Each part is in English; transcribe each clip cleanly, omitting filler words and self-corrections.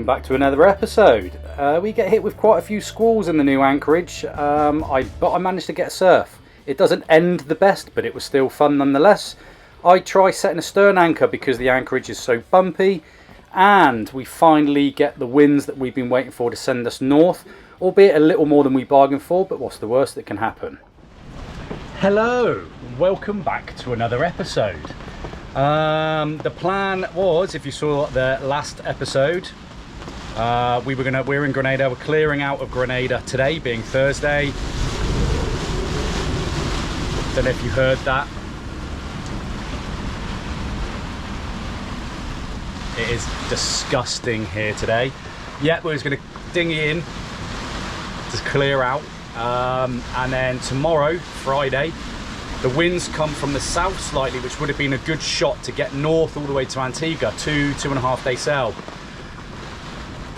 welcome back to another episode. We get hit with quite a few squalls in the new anchorage, but I managed to get a surf. It doesn't end the best, but it was still fun nonetheless. I try setting a stern anchor because the anchorage is so bumpy, and we finally get the winds that we've been waiting for to send us north, albeit a little more than we bargained for, but what's the worst that can happen? Hello, welcome back to another episode. The plan was, if you saw the last episode, we're in Grenada. We're clearing out of Grenada today, being Thursday. Don't know if you heard that. It is disgusting here today. Yeah, we're just going to dinghy in to clear out, and then tomorrow, Friday, the winds come from the south slightly, which would have been a good shot to get north all the way to Antigua, 2.5 day sail.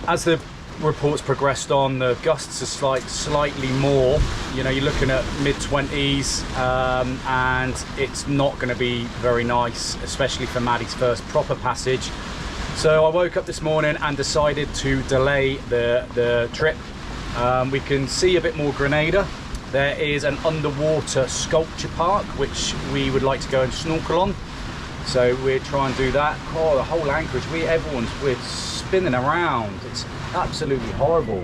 As the reports progressed on, the gusts are slightly more. You know, you're looking at mid-20s, and it's not going to be very nice, especially for Maddie's first proper passage. So I woke up this morning and decided to delay the trip. We can see a bit more Grenada. There is an underwater sculpture park which we would like to go and snorkel on, so we're trying to do that. Oh, the whole anchorage, we're spinning around. It's absolutely horrible.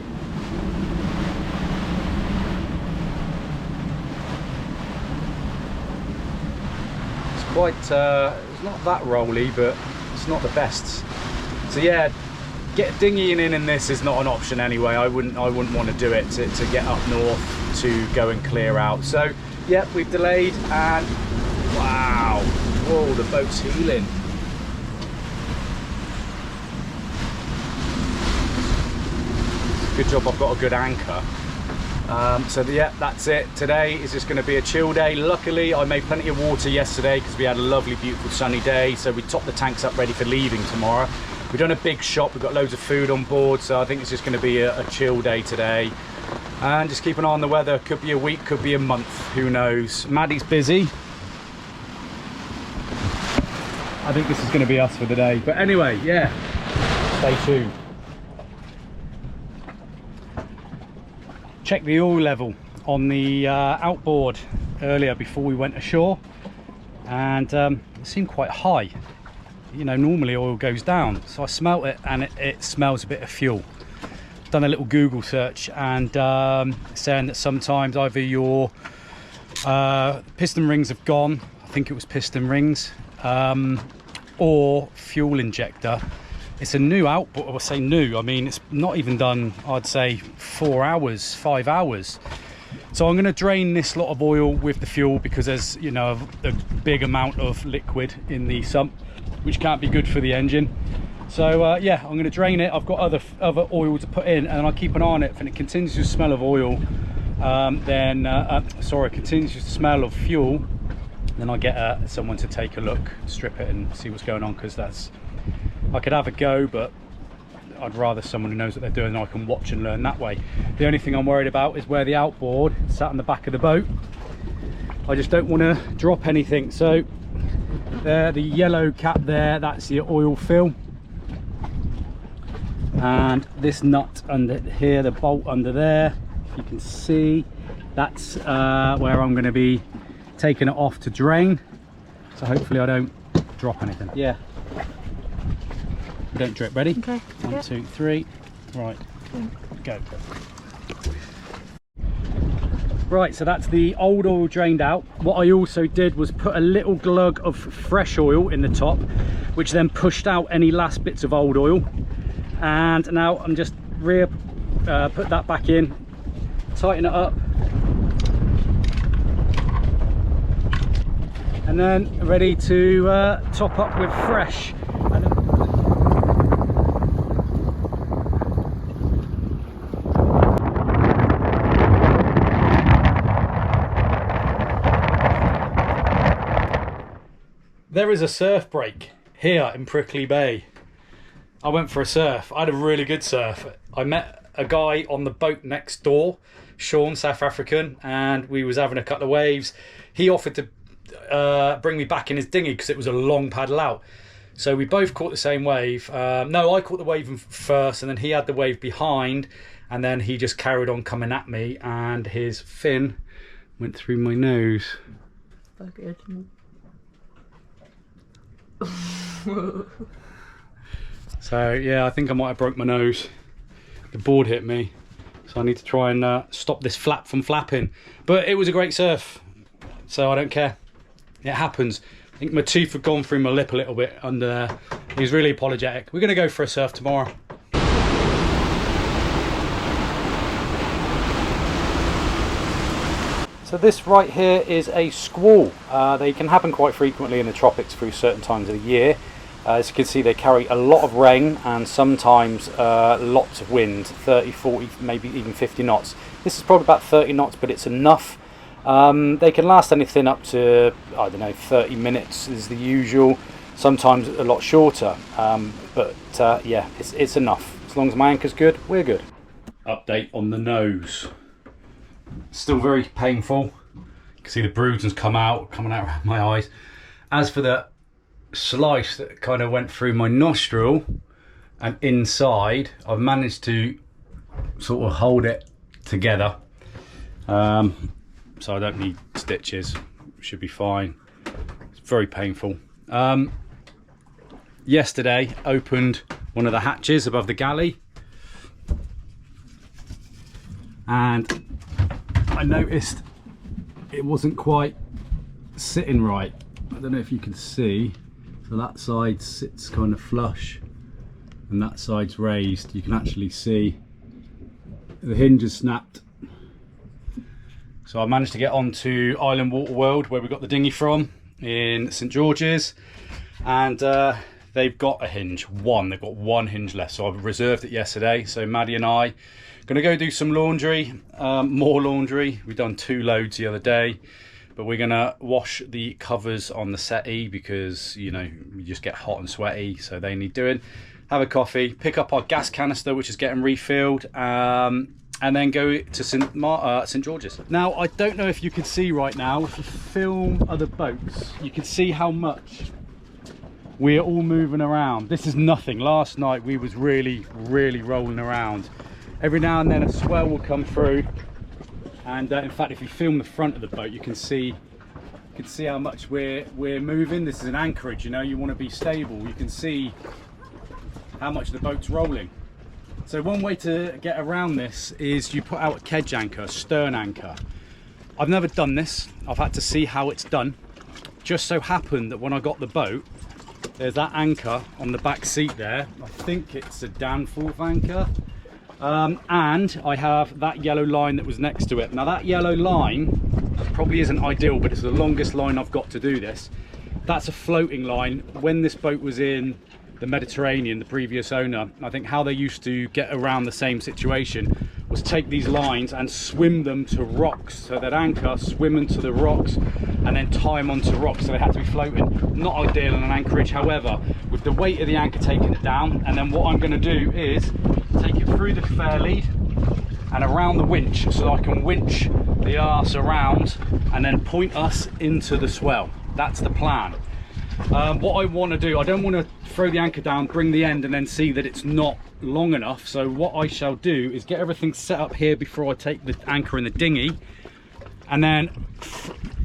It's quite it's not that rolly, but it's not the best. So yeah, dinghying in this is not an option anyway. I wouldn't want to do it to get up north to go and clear out. So yeah, we've delayed, and wow, whoa, the boat's heeling. Good job I've got a good anchor. Yeah, that's it. Today is just going to be a chill day. Luckily I made plenty of water yesterday because we had a lovely beautiful sunny day, so we topped the tanks up ready for leaving tomorrow. We've done a big shop, we've got loads of food on board, so I think it's just going to be a chill day today. And just keep an eye on the weather. Could be a week, could be a month, who knows. Maddie's busy. I think this is going to be us for the day. But anyway, yeah, stay tuned. Check the oil level on the outboard earlier before we went ashore, and it seemed quite high. You know, normally oil goes down, so I smelt it, and it smells a bit of fuel. Done a little Google search, and saying that sometimes either your piston rings have gone, I think it was piston rings, or fuel injector. It's a new outboard. I say new, I mean it's not even done, I'd say 4 hours, 5 hours. So I'm going to drain this lot of oil with the fuel, because there's, you know, a big amount of liquid in the sump, which can't be good for the engine. So yeah, I'm going to drain it. I've got other oil to put in, and I'll keep an eye on it. If it continues to smell of oil, continues to smell of fuel, then I'll get someone to take a look, strip it, and see what's going on, because I could have a go, but I'd rather someone who knows what they're doing, and I can watch and learn that way. The only thing I'm worried about is where the outboard sat on the back of the boat. I just don't want to drop anything. So there, the yellow cap there, that's your oil fill, and this nut under here, the bolt under there, if you can see, that's where I'm going to be taking it off to drain. So hopefully I don't drop anything. Yeah, don't drip. Ready? Okay. 1, 2, 3. Right, go. Right, so that's the old oil drained out. What I also did was put a little glug of fresh oil in the top, which then pushed out any last bits of old oil. And now I'm just put that back in, tighten it up, and then ready to top up with fresh. There is a surf break here in Prickly Bay. I went for a surf. I had a really good surf. I met a guy on the boat next door, Sean, South African, and we was having a couple of waves. He offered to bring me back in his dinghy because it was a long paddle out. So we both caught the same wave. No, I caught the wave first, and then he had the wave behind, and then he just carried on coming at me, and his fin went through my nose. So yeah, I think I might have broke my nose. The board hit me, so I need to try and stop this flap from flapping. But it was a great surf, so I don't care. It happens. I think my tooth had gone through my lip a little bit under there. He was really apologetic. We're going to go for a surf tomorrow. So this right here is a squall. They can happen quite frequently in the tropics through certain times of the year. As you can see, they carry a lot of rain and sometimes lots of wind, 30, 40, maybe even 50 knots. This is probably about 30 knots, but it's enough. They can last anything up to, I don't know, 30 minutes is the usual, sometimes a lot shorter. But yeah, it's enough. As long as my anchor's good, we're good. Update on the nose. Still very painful. You can see the bruising's coming out around my eyes. As for the slice that kind of went through my nostril and inside, I've managed to sort of hold it together. So I don't need stitches, should be fine. It's very painful. Yesterday opened one of the hatches above the galley, and I noticed it wasn't quite sitting right. I don't know if you can see, so that side sits kind of flush and that side's raised. You can actually see the hinge is snapped. So I managed to get onto Island Water World, where we got the dinghy from, in St George's, and they've got a hinge, they've got one hinge left, so I've reserved it yesterday. So Maddie and I are gonna go do some laundry, more laundry. We've done 2 loads the other day, but we're gonna wash the covers on the settee because, you know, we just get hot and sweaty, so they need doing. Have a coffee, pick up our gas canister, which is getting refilled, and then go to St George's. Now, I don't know if you can see right now, if you film other boats, you can see how much we're all moving around. This is nothing. Last night we was really rolling around. Every now and then a swell will come through, and in fact, if you film the front of the boat, you can see how much we're moving. This is an anchorage, you know, you want to be stable. You can see how much the boat's rolling. So one way to get around this is you put out a kedge anchor, a stern anchor. I've never done this. I've had to see how it's done. Just so happened that when I got the boat, there's that anchor on the back seat there. I think it's a Danforth anchor. And I have that yellow line that was next to it. Now that yellow line probably isn't ideal, but it's the longest line I've got to do this. That's a floating line. When this boat was in the Mediterranean, the previous owner, I think how they used to get around the same situation was take these lines and swim them to rocks. So that anchor, swim into the rocks and then tie them onto rocks, so they had to be floating. Not ideal in an anchorage, however, with the weight of the anchor taking it down, and then what I'm going to do is take it through the fair lead and around the winch, so I can winch the arse around and then point us into the swell. That's the plan. What I want to do, I don't want to throw the anchor down, bring the end and then see that it's not long enough. So what I shall do is get everything set up here before I take the anchor in the dinghy, and then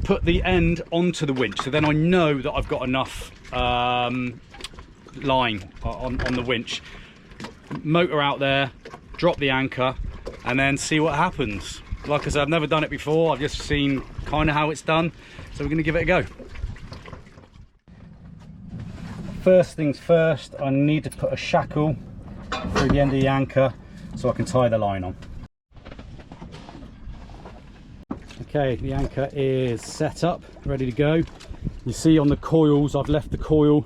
put the end onto the winch, so then I know that I've got enough line on the winch. Motor out there, drop the anchor and then see what happens. Like I said, I've never done it before, I've just seen kind of how it's done, so we're going to give it a go. First things first, I need to put a shackle through the end of the anchor so I can tie the line on. Okay, the anchor is set up, ready to go. You see on the coils, I've left the coil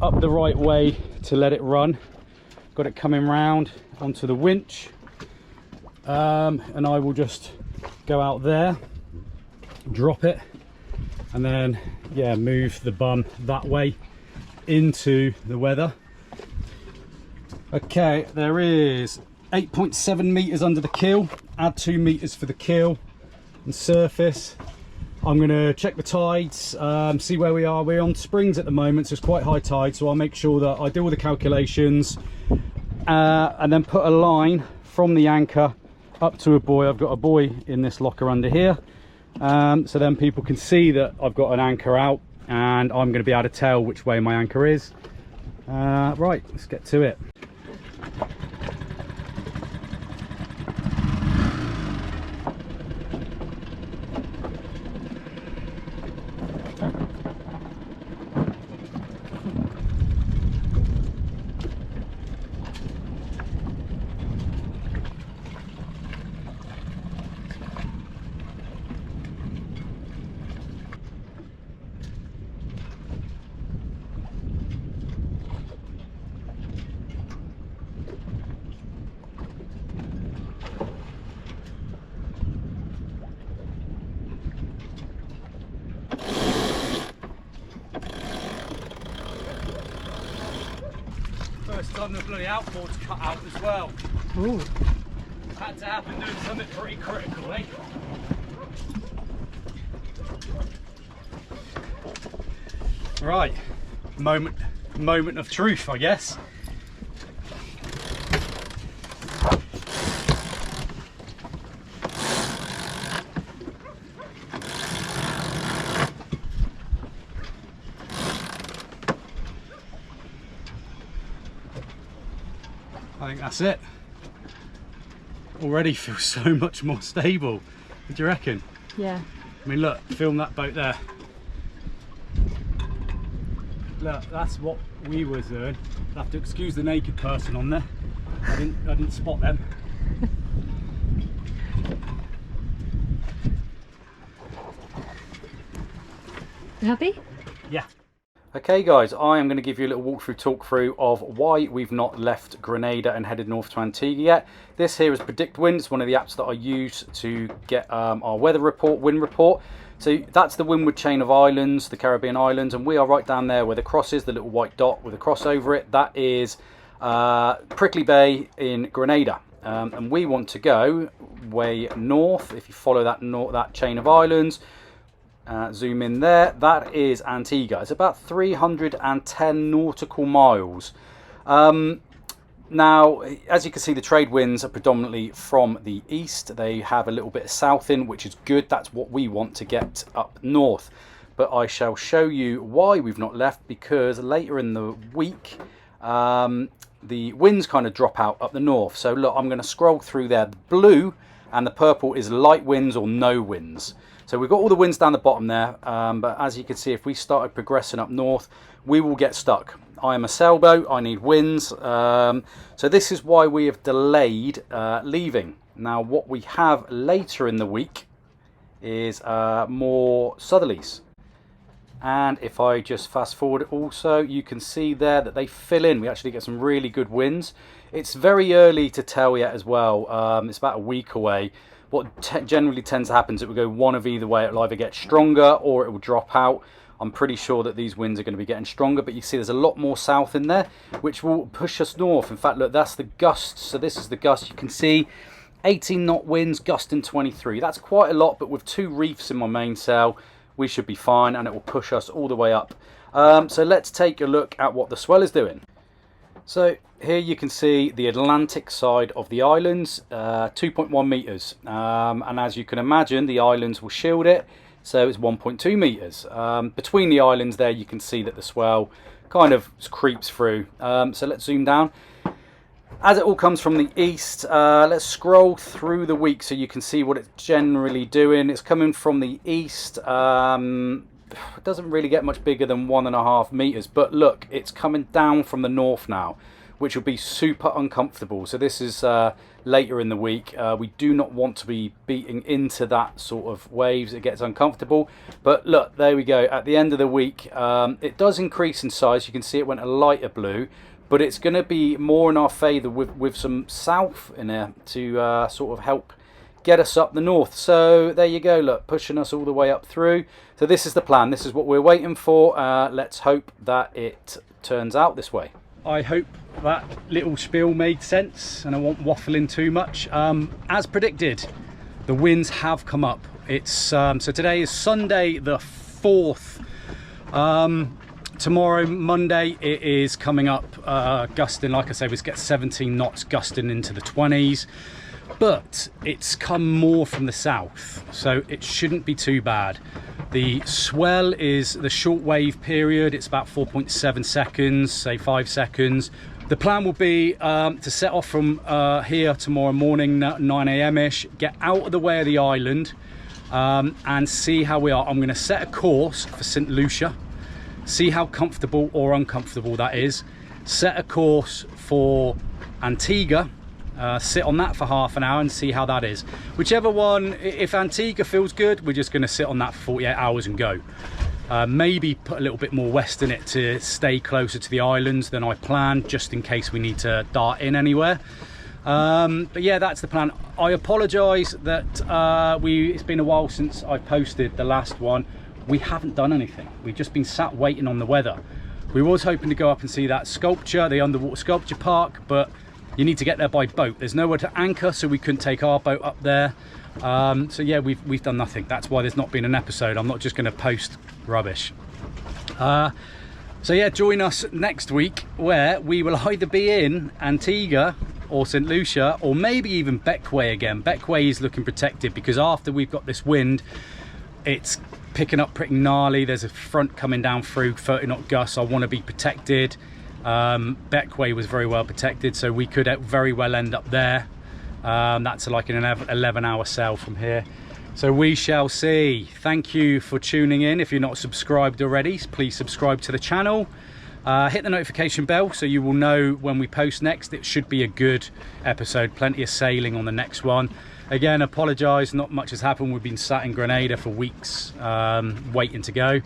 up the right way to let it run. Got it coming round onto the winch, and I will just go out there, drop it, and then yeah, move the bum that way into the weather. Okay, there is 8.7 meters under the keel. Add 2 meters for the keel and surface, I'm going to check the tides, see where we are. We're on springs at the moment, so it's quite high tide, so I'll make sure that I do all the calculations and then put a line from the anchor up to a buoy. I've got a buoy in this locker under here, so then people can see that I've got an anchor out, and I'm going to be able to tell which way my anchor is. Right, let's get to it. First time the bloody outboard's cut out as well. Ooh. Had to happen doing something pretty critical, eh? Right, moment of truth, I guess. I think that's it. Already feels so much more stable. What do you reckon? Yeah. I mean, look, film that boat there. Look, that's what we were doing. I'll have to excuse the naked person on there. I didn't spot them. You happy? Yeah. Okay guys, I am going to give you a little walkthrough, talk through of why we've not left Grenada and headed north to Antigua yet. This here is Predict Wind. It's one of the apps that I use to get our weather report, wind report. So that's the windward chain of islands, the Caribbean islands, and we are right down there where the cross is, the little white dot with a cross over it. That is Prickly Bay in Grenada. And we want to go way north. If you follow that chain of islands, zoom in there, that is Antigua. It's about 310 nautical miles. Now, as you can see, the trade winds are predominantly from the east. They have a little bit of south in, which is good. That's what we want to get up north. But I shall show you why we've not left, because later in the week, the winds kind of drop out up the north. So look, I'm going to scroll through there. The blue and the purple is light winds or no winds. So we've got all the winds down the bottom there, but as you can see, if we started progressing up north, we will get stuck. I am a sailboat, I need winds, so this is why we have delayed leaving. Now what we have later in the week is more southerlies. And if I just fast forward also, you can see there that they fill in. We actually get some really good winds. It's very early to tell yet as well. It's about a week away. What generally tends to happen is it will go one of either way. It will either get stronger or it will drop out. I'm pretty sure that these winds are going to be getting stronger, but you see there's a lot more south in there, which will push us north. In fact, look, that's the gusts. So this is the gust. You can see 18 knot winds, gusting 23. That's quite a lot, but with 2 reefs in my mainsail, we should be fine, and it will push us all the way up. So let's take a look at what the swell is doing. So here you can see the Atlantic side of the islands, 2.1 meters, and as you can imagine, the islands will shield it, so it's 1.2 meters. Between the islands there, you can see that the swell kind of creeps through. So let's zoom down. As it all comes from the east, let's scroll through the week so you can see what it's generally doing. It's coming from the east. It doesn't really get much bigger than 1.5 meters, but look, it's coming down from the north now, which will be super uncomfortable. So this is later in the week. We do not want to be beating into that sort of waves. It gets uncomfortable. But look, there we go. At the end of the week, it does increase in size. You can see it went a lighter blue, but it's going to be more in our favour with some south in there to sort of help get us up the north. So there you go, look, pushing us all the way up through. So this is the plan. This is what we're waiting for. Let's hope that it turns out this way. I hope that little spiel made sense and I won't waffle in too much. As predicted, the winds have come up It's so today is Sunday the 4th. Tomorrow, Monday, it is coming up gusting, like I say, we get 17 knots gusting into the 20s, but it's come more from the south, so it shouldn't be too bad. The swell is the short wave period, it's about 4.7 seconds, say 5 seconds. The plan will be to set off from here tomorrow morning, 9 a.m-ish, get out of the way of the island and see how we are. I'm going to set a course for St. Lucia, see how comfortable or uncomfortable that is, set a course for Antigua, sit on that for half an hour and see how that is. Whichever one, if Antigua feels good, we're just going to sit on that for 48 hours and go. Maybe put a little bit more west in it to stay closer to the islands than I planned, just in case we need to dart in anywhere. But yeah, that's the plan. I apologise that it's been a while since I posted the last one. We haven't done anything. We've just been sat waiting on the weather. We was hoping to go up and see that sculpture, the underwater sculpture park, but you need to get there by boat. There's nowhere to anchor, so we couldn't take our boat up there. So yeah, we've done nothing. That's why there's not been an episode. I'm not just going to post rubbish. So yeah, join us next week where we will either be in Antigua or St. Lucia, or maybe even Bequia again. Bequia is looking protected because after we've got this wind, it's picking up pretty gnarly. There's a front coming down through 30 knot gusts. I want to be protected. Bequia was very well protected, so we could very well end up there. That's like an 11-hour sail from here, so we shall see. Thank you for tuning in. If you're not subscribed already, please subscribe to the channel, hit the notification bell so you will know when we post next. It should be a good episode, plenty of sailing on the next one. Again, apologise, not much has happened. We've been sat in Grenada for weeks waiting to go.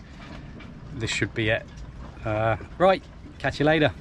This should be it. Right, catch you later.